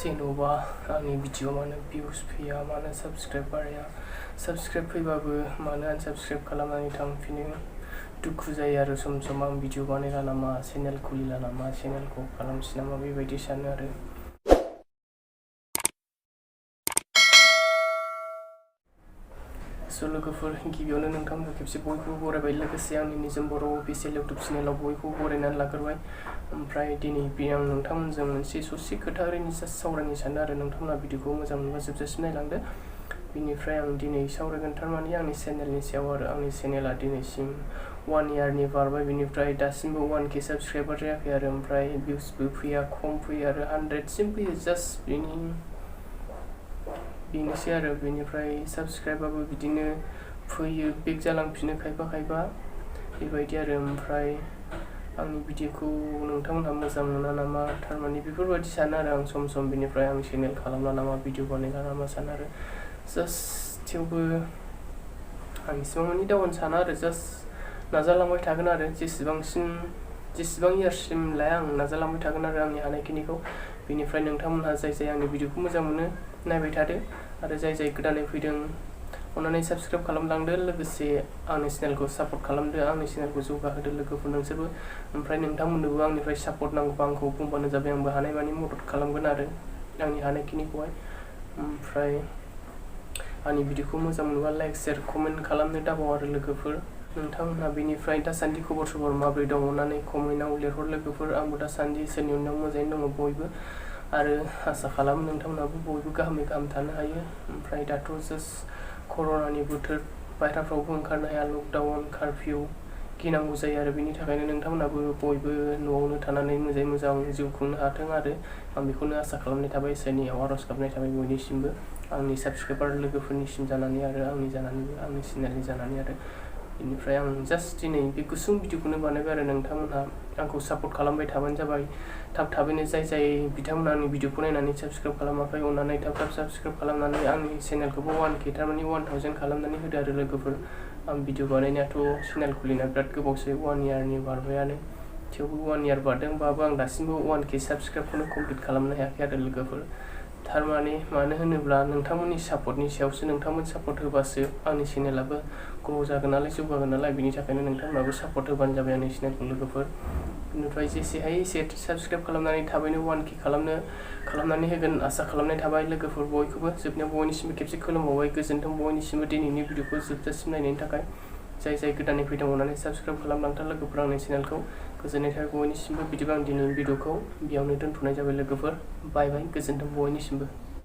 जेन'बा आंनि भिडिअ मानो भिउस फैया मानो साबस्क्राइब बाराया साबस्क्राइब फैबाबो मानो आनसाबस्क्राइब खालामनानै थांफिनो दुखु जायो आरो सम सम आं भिडिअ बानायला नामा चेनेल खुलिला नामा चेनेलखौ खालामसै नामा बेबायदि सानो आरो स' लोगोफोर गिबियावनो नोंथांमोनखौ खेबसे बयखौबो बरायबाय लोगोसे आंनि निजोम बर' अफिसियेल इउटुब चेनेलाव बयखौबो बरायनानै लाग्रोबाय ओमफ्राय दिनै आं नोंथांमोनजों मोनसे ससे खोथा ओरैनो जास्ट सावरायनो सानो आरो नोंथांमोना भिडिअखौ मोजां मोनबा जोबजासिम नायलांदो बिनिफ्राय आं दिनै सावरायगोन थारमाने आंनि चेनेलनि सायाव आरो आंनि चेनेला दिनैसिम 1 इयारनि बारबाय बिनिफ्राय दासिमबो 1K साबस्क्राइबार जायाखै आरो ओमफ्राय भिउसबो फैया खम फैयो आरो 100सिम फैयो जास्ट बेनोसै आरो बेनिफ्राय साबस्क्राइबाबो बिदिनो फैयो बेक जालांफिनो खायफा बेबायदि आरो ओमफ्राय आंनि भिडिअखौ नोंथांमोनहा मोजां मोना नामा थारमाने बेफोरबायदि सानो आरो आं सम सम बिनिफ्राय आं चेनेल खालामला नामा भिडिअ बानायला नामा सानो आरो जास्ट थेवबो आं इसेबां मानि डाउन साना आरो जास्ट नाजालांबाय थागोन आरो जेसेबां इयार्ससिम लाया आं नाजालांबाय थागोन आरो आंनि हानायखिनिखौ बेनिफ्राय नोंथांमोनहा जाय आंनि भिडिअखौ मोजां मोनो नायबाय थादो आरो जाय गोदानै फैदों अन्नानै साबस्क्राइब खालामलांदो लोगोसे आंनि चेनेलखौ सापर्ट खालामदो आंनि चेनेलखौ जौगाहोदो लोगोफोर नोंसोरबो ओमफ्राय नोंथांमोननोबो आंनिफ्राय सापर्ट नांगौबा आंखौ बुंबानो जाबाय आंबो हानायमानि मदद खालामगोन आरो आंनि हानायखिनिखौहाय ओमफ्राय आंनि भिडिअखौ मोजां मोनोबा लाइक शेयार कमेन्ट खालामनो दाबाव आरो लोगोफोर नोंथांमोनहा बेनिफ्राय दासान्दि खबर सबर माबोरै दं अन्नानै कमेन्टआव लिरहर लोगोफोर आंबो दासान्दि इसोरनि अननायाव मोजाङैनो दङ बयबो आरो आसा खालामो नोंथांमोनहाबो बयबो गाहामै गाहाम थानो हायो ओमफ्राय दाथ' जास्ट कर'नानि बोथोर बायह्राफ्रावबो ओंखारनो हाया लकडाउन कारफिउ गिनांगौ जायो आरो बेनि थाखायनो नोंथांमोनहाबो बयबो न'आवनो थानानै मोजां जिउ खुंनो हाथों आरो आं बेखौनो आसा खालामनाय थाबाय इसोरनियाव आर'ज गाबनाय थाबाय बयनिसिमबो आंनि साबस्क्राइबार लोगोफोरनिसिम जानानै आरो आंनि चेनेलनि जानानै आरो बेनिफ्राय आं जास्ट दिनै बे गुसुं भिडिअखौनो बानायबाय आरो नोंथांमोनहा आंखौ सापर्ट खालामबाय थाबानो जाबाय थाबैनो जाय बिथांमोना आंनि भिडिअखौ नायनानै साबस्क्राइब खालामाखै अन्नानै थाब साबस्क्राइब खालामनानै आंनि चेनेलखौबो 1K थारमाने 1000 खालामनानै होदो आरो लोगोफोर आं भिडिअ बानायनायाथ' चेनेल खुलिना बिराद गोबावसै 1 इयारनि बारबायानो थेवबो 1 इयार बारदोंबाबो आं दासिमबो 1K साबस्क्राइबखौनो कमप्लिट खालामनो हायाखै आरो लोगोफोर थारमाने मानो होनोब्ला नोंथांमोननि सापर्टनि सायावसो नोंथांमोन सापर्ट होबासो आंनि चेनेलाबो ग्र' जागोन नालाय जौगागोन नालाय बिनि थाखायनो नोंथांमोनाबो सापर्ट होबानो जाबाय आंनि चेनेलखौ लोगोफोर बेनिफ्राय जेसे हायो एसे साबस्क्राइब खालामनानै थाबैनो 1K खालामनानै होगोन आसा खालामनाय थाबाय लोगोफोर बयखौबो जोबनायाव बयनिसिमबो खेबसे खुलुमबावबाय गोजोन्थों बयनिसिमबो दिनैनि भिडिअखौ जोबजासिम नायनायनि थाखाय जाय गोदानै फैदों अन्नानै साबस्क्राइब खालामलांथार लोगोफोर आंनि चेनेलखौ गोजोननाय थाबाय बयनिसिमबो बिदिबा आं दिनैनि भिडिअखौ बेयावनो दोनथ'नाय जाबाय लोगोफोर बाय गोजोन्थों बयनिसिमबो।